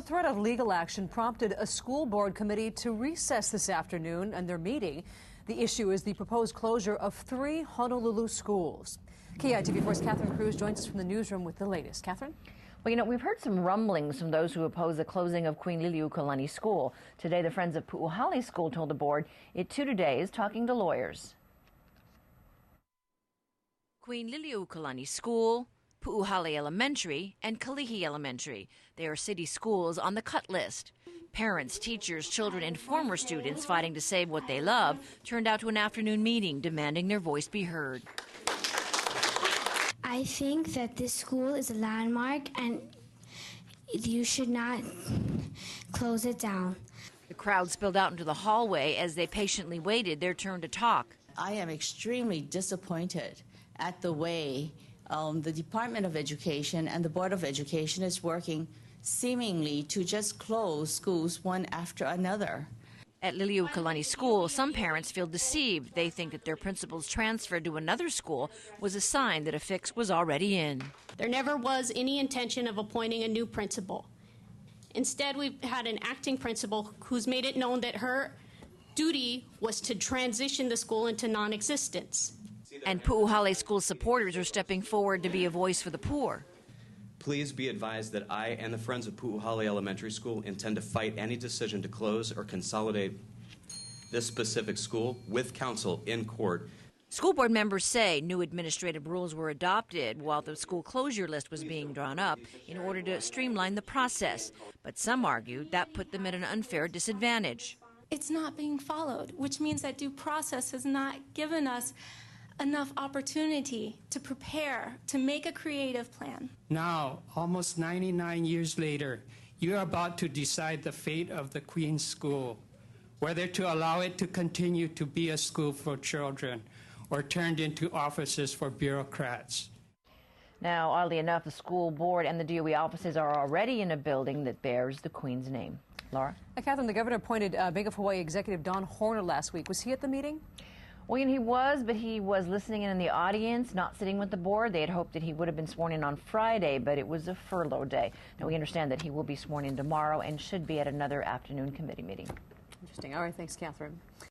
The threat of legal action prompted a school board committee to recess this afternoon and their meeting. The issue is the proposed closure of 3 Honolulu schools. KITV4's Catherine Cruz joins us from the newsroom with the latest. Catherine? Well, we've heard some rumblings from those who oppose the closing of Queen Liliuokalani School. Today, the Friends of Pu'uhali School told the board it too today is talking to lawyers. Queen Liliuokalani School, Pu'uhali Elementary, and Kalihi Elementary. They are city schools on the cut list. Parents, teachers, children, and former students fighting to save what they love turned out to an afternoon meeting demanding their voice be heard. I think that this school is a landmark and you should not close it down. The crowd spilled out into the hallway as they patiently waited their turn to talk. I am extremely disappointed at the way the Department of Education and the Board of Education is working seemingly to just close schools one after another. At Liliuokalani School, some parents feel deceived. They think that their principal's transfer to another school was a sign that a fix was already in. There never was any intention of appointing a new principal. Instead, we've had an acting principal who's made it known that her duty was to transition the school into non-existence. And Pu'uhali School supporters are stepping forward to be a voice for the poor. Please be advised that I and the Friends of Pu'uhali Elementary School intend to fight any decision to close or consolidate this specific school with counsel in court. School board members say new administrative rules were adopted while the school closure list was being drawn up in order to streamline the process. But some argued that put them at an unfair disadvantage. It's not being followed, which means that due process has not given us enough opportunity to prepare, to make a creative plan. Now, almost 99 years later, you're about to decide the fate of the Queen's School, whether to allow it to continue to be a school for children or turned into offices for bureaucrats. Now, oddly enough, the school board and the DOE offices are already in a building that bears the Queen's name. Laura? Catherine, the governor appointed Bank of Hawaii executive Don Horner last week. Was he at the meeting? Well, he was, but he was listening in the audience, not sitting with the board. They had hoped that he would have been sworn in on Friday, but it was a furlough day. Now, we understand that he will be sworn in tomorrow and should be at another afternoon committee meeting. Interesting. All right, thanks, Catherine.